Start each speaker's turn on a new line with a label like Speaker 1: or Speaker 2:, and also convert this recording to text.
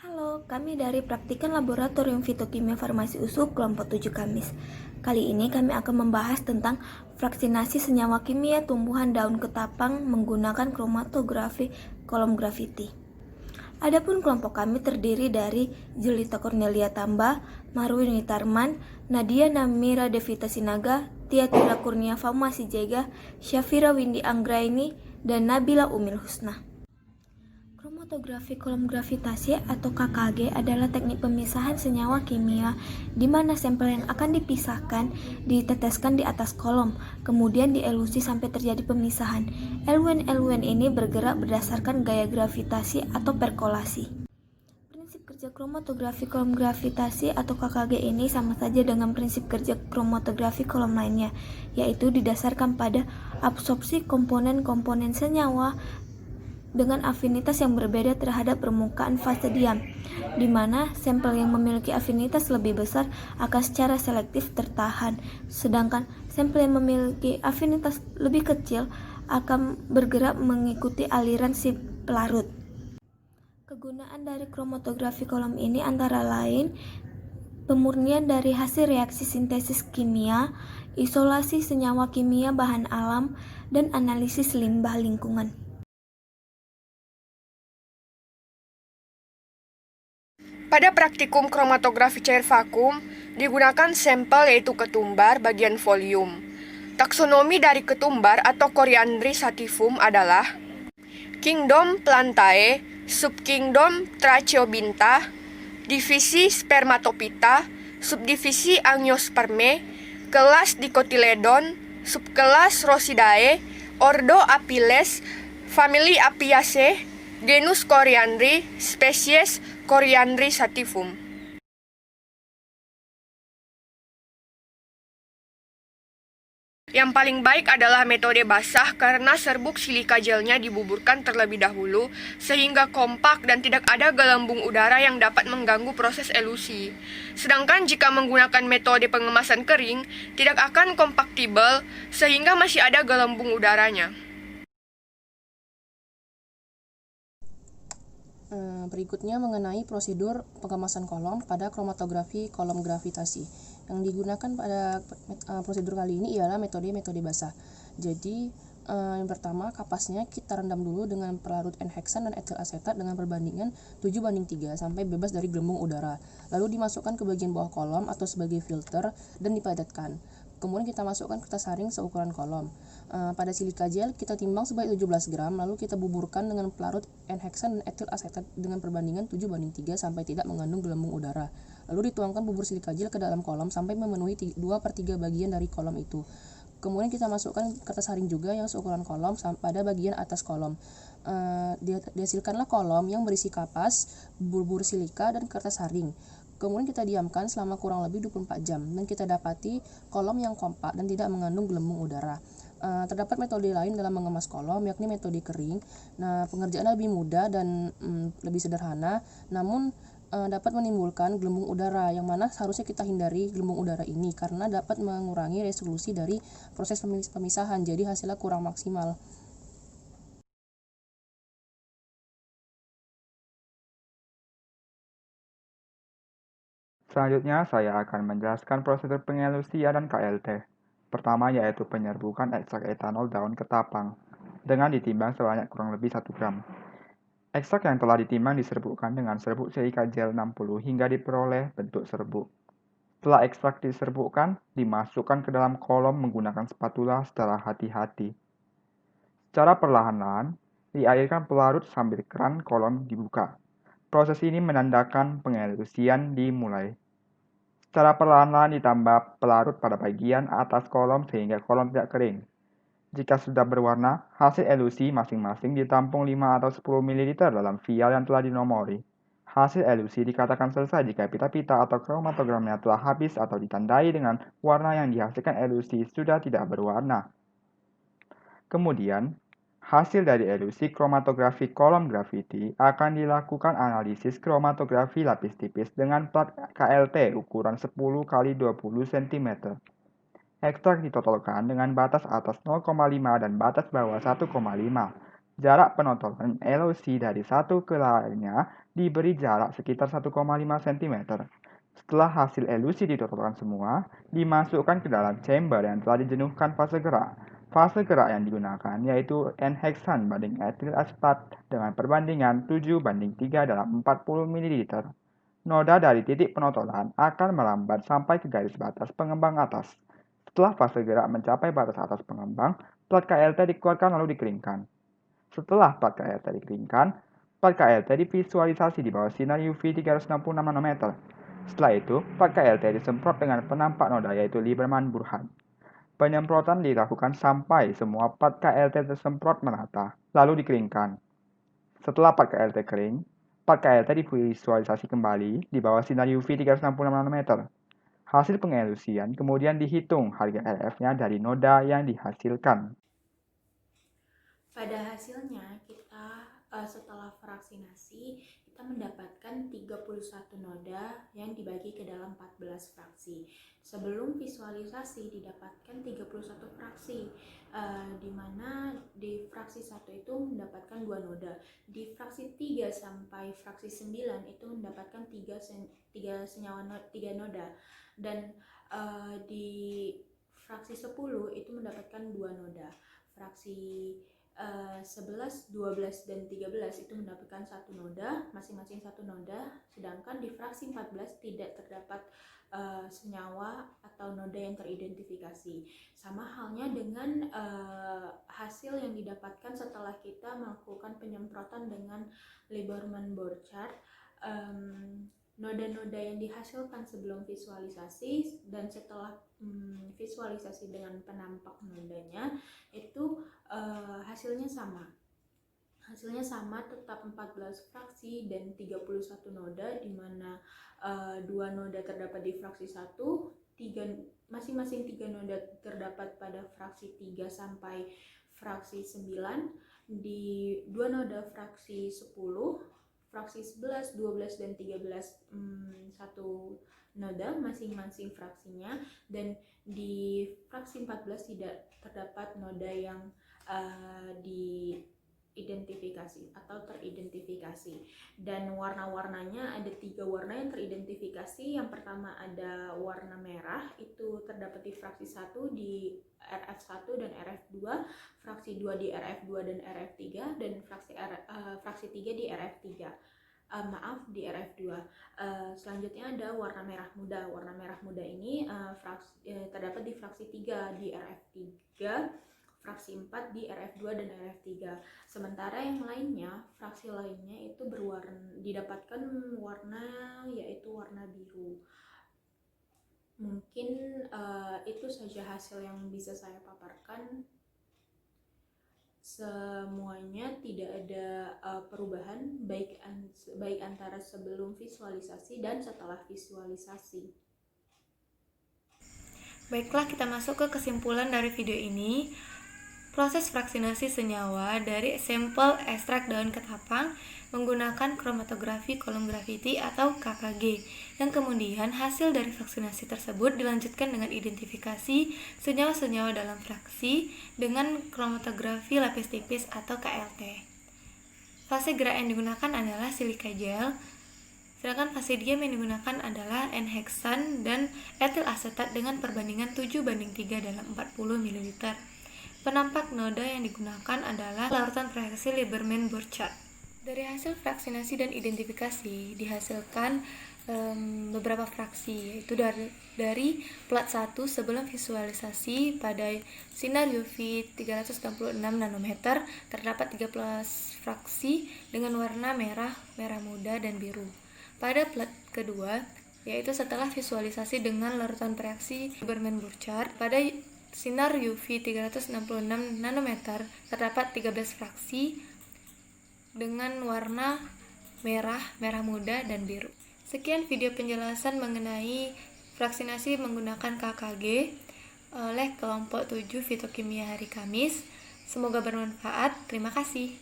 Speaker 1: Halo, kami dari Praktikan Laboratorium Fitokimia Farmasi USUP kelompok 7 Kamis. Kali ini kami akan membahas tentang fraksinasi senyawa kimia tumbuhan daun ketapang menggunakan kromatografi kolom grafiti. Adapun kelompok kami terdiri dari Julita Cornelia Tamba, Marwini Tarman, Nadia Namira Devita Sinaga, Tiatira Kurnia Fama Sijega, Syafira Windy Anggraini, dan Nabila Umil Husna. Kromatografi kolom gravitasi atau KKG adalah teknik pemisahan senyawa kimia di mana sampel yang akan dipisahkan diteteskan di atas kolom, kemudian dielusi sampai terjadi pemisahan. Eluen-eluen ini bergerak berdasarkan gaya gravitasi atau perkolasi. Prinsip kerja kromatografi kolom gravitasi atau KKG ini sama saja dengan prinsip kerja kromatografi kolom lainnya, yaitu didasarkan pada absorpsi komponen-komponen senyawa dengan afinitas yang berbeda terhadap permukaan fase diam, di mana sampel yang memiliki afinitas lebih besar akan secara selektif tertahan, sedangkan sampel yang memiliki afinitas lebih kecil akan bergerak mengikuti aliran si pelarut. Kegunaan dari kromatografi kolom ini antara lain pemurnian dari hasil reaksi sintesis kimia, isolasi senyawa kimia bahan alam, dan analisis limbah lingkungan.
Speaker 2: Pada praktikum kromatografi cair vakum, digunakan sampel yaitu ketumbar bagian volume. Taksonomi dari ketumbar atau Coriandri sativum adalah Kingdom Plantae, Subkingdom Tracheobintha, divisi Spermatophyta, subdivisi Angiospermae, kelas Dicotyledon, subkelas Rhosidae, ordo Apiles, famili Apiaceae, genus Coriandri, spesies Coriandri sativum. Yang paling baik adalah metode basah karena serbuk silika gelnya dibuburkan terlebih dahulu sehingga kompak dan tidak ada gelembung udara yang dapat mengganggu proses elusi. Sedangkan jika menggunakan metode pengemasan kering, tidak akan kompaktibel sehingga masih ada gelembung udaranya.
Speaker 3: Berikutnya mengenai prosedur pengemasan kolom pada kromatografi kolom gravitasi. Yang digunakan pada prosedur kali ini ialah metode basah. Jadi yang pertama, kapasnya kita rendam dulu dengan pelarut N-heksan dan etil asetat dengan perbandingan 7:3 sampai bebas dari gelembung udara. Lalu dimasukkan ke bagian bawah kolom atau sebagai filter dan dipadatkan. Kemudian kita masukkan kertas saring seukuran kolom. Pada silika gel kita timbang sebanyak 17 gram, lalu kita buburkan dengan pelarut N-heksan dan etil asetat dengan perbandingan 7:3 sampai tidak mengandung gelembung udara. Lalu dituangkan bubur silika gel ke dalam kolom sampai memenuhi 2/3 bagian dari kolom itu. Kemudian kita masukkan kertas saring juga yang seukuran kolom pada bagian atas kolom. Dihasilkanlah kolom yang berisi kapas, bubur silika, dan kertas saring. Kemudian kita diamkan selama kurang lebih 24 jam dan kita dapati kolom yang kompak dan tidak mengandung gelembung udara. Terdapat metode lain dalam mengemas kolom, yakni metode kering. Nah, pengerjaannya lebih mudah dan lebih sederhana, namun dapat menimbulkan gelembung udara, yang mana seharusnya kita hindari gelembung udara ini karena dapat mengurangi resolusi dari proses pemisahan, jadi hasilnya kurang maksimal.
Speaker 4: Selanjutnya, saya akan menjelaskan prosedur pengelusian dan KLT. Pertama yaitu penyerbukan ekstrak etanol daun ketapang dengan ditimbang sebanyak kurang lebih 1 gram. Ekstrak yang telah ditimbang diserbukkan dengan serbuk silika gel 60 hingga diperoleh bentuk serbuk. Setelah ekstrak diserbukkan, dimasukkan ke dalam kolom menggunakan spatula secara hati-hati. Secara perlahan-lahan, diairkan pelarut sambil keran kolom dibuka. Proses ini menandakan pengelusian dimulai. Secara perlahan-lahan ditambah pelarut pada bagian atas kolom sehingga kolom tidak kering. Jika sudah berwarna, hasil elusi masing-masing ditampung 5 atau 10 ml dalam vial yang telah dinomori. Hasil elusi dikatakan selesai jika pita-pita atau kromatogramnya telah habis atau ditandai dengan warna yang dihasilkan elusi sudah tidak berwarna. Kemudian, hasil dari elusi kromatografi kolom grafiti akan dilakukan analisis kromatografi lapis tipis dengan plat KLT ukuran 10 x 20 cm. Ekstrak ditotolkan dengan batas atas 0,5 dan batas bawah 1,5. Jarak penotolan elusi dari satu ke lainnya diberi jarak sekitar 1,5 cm. Setelah hasil elusi ditotalkan semua, dimasukkan ke dalam chamber yang telah dijenuhkan fase gerak. Fase gerak yang digunakan yaitu N-heksan banding etil asetat dengan perbandingan 7:3 dalam 40 ml. Noda dari titik penotolan akan melambat sampai ke garis batas pengembang atas. Setelah fase gerak mencapai batas atas pengembang, plat KLT dikeluarkan lalu dikeringkan. Setelah plat KLT dikeringkan, plat KLT divisualisasi di bawah sinar UV 366 nanometer. Setelah itu, plat KLT disemprot dengan penampak noda yaitu Lieberman Burhan. Penyemprotan dilakukan sampai semua plat KLT tersemprot merata, lalu dikeringkan. Setelah plat KLT kering, plat KLT divisualisasi kembali di bawah sinar UV 366 nanometer. Hasil pengelusian kemudian dihitung harga RF-nya dari noda yang dihasilkan.
Speaker 1: Pada hasilnya kita setelah fraksinasi kita mendapatkan 31 noda yang dibagi ke dalam 14 fraksi. Sebelum visualisasi didapatkan 31 fraksi, di mana di fraksi 1 itu mendapatkan 2 noda. Di fraksi 3 sampai fraksi 9 itu mendapatkan 3 noda. Dan di fraksi 10 itu mendapatkan 2 noda. Fraksi 11, 12, dan 13 itu mendapatkan 1 noda, masing-masing 1 noda, sedangkan di fraksi 14 tidak terdapat senyawa atau noda yang teridentifikasi. Sama halnya dengan hasil yang didapatkan setelah kita melakukan penyemprotan dengan Lieberman Burchard. Noda-noda yang dihasilkan sebelum visualisasi dan setelah visualisasi dengan penampak nodanya itu hasilnya sama, tetap 14 fraksi dan 31 noda, di mana 2 noda terdapat di fraksi 1, masing-masing 3 noda terdapat pada fraksi 3 sampai fraksi 9, di 2 noda fraksi 10, fraksi 11, 12, dan 13 1 noda masing-masing fraksinya, dan di fraksi 14 tidak terdapat noda yang diidentifikasi atau teridentifikasi. Dan warna-warnanya ada 3 warna yang teridentifikasi. Yang pertama ada warna merah, itu terdapat di fraksi 1 di RF1 dan RF2, fraksi 2 di RF2 dan RF3, dan fraksi 3 di RF3. Di RF2. Selanjutnya ada warna merah muda. Warna merah muda ini terdapat di fraksi 3 di RF3, fraksi 4 di RF2 dan RF3. Sementara yang lainnya, fraksi lainnya itu didapatkan warna yaitu warna biru. Mungkin itu saja hasil yang bisa saya paparkan. Semuanya tidak ada perubahan baik antara sebelum visualisasi dan setelah visualisasi.
Speaker 5: Baiklah, kita masuk ke kesimpulan dari video ini. Proses fraksinasi senyawa dari sampel ekstrak daun ketapang menggunakan kromatografi kolom grafiti atau KKG, yang kemudian hasil dari vaksinasi tersebut dilanjutkan dengan identifikasi senyawa-senyawa dalam fraksi dengan kromatografi lapis tipis atau KLT. Fase gerak yang digunakan adalah silika gel, sedangkan fase diam yang digunakan adalah N-heksan dan etil asetat dengan perbandingan 7:3 dalam 40 ml. Penampak noda yang digunakan adalah larutan reaksi Lieberman Burchard. Dari hasil fraksinasi dan identifikasi dihasilkan beberapa fraksi, yaitu dari plat 1 sebelum visualisasi pada sinar UV 366 nanometer terdapat 13 fraksi dengan warna merah, merah muda, dan biru. Pada plat kedua, yaitu setelah visualisasi dengan larutan reaksi Lieberman Burchard pada sinar UV 366 nanometer terdapat 13 fraksi dengan warna merah, merah muda, dan biru. Sekian video penjelasan mengenai fraksinasi menggunakan KKG oleh kelompok 7 Fitokimia hari Kamis. Semoga bermanfaat. Terima kasih.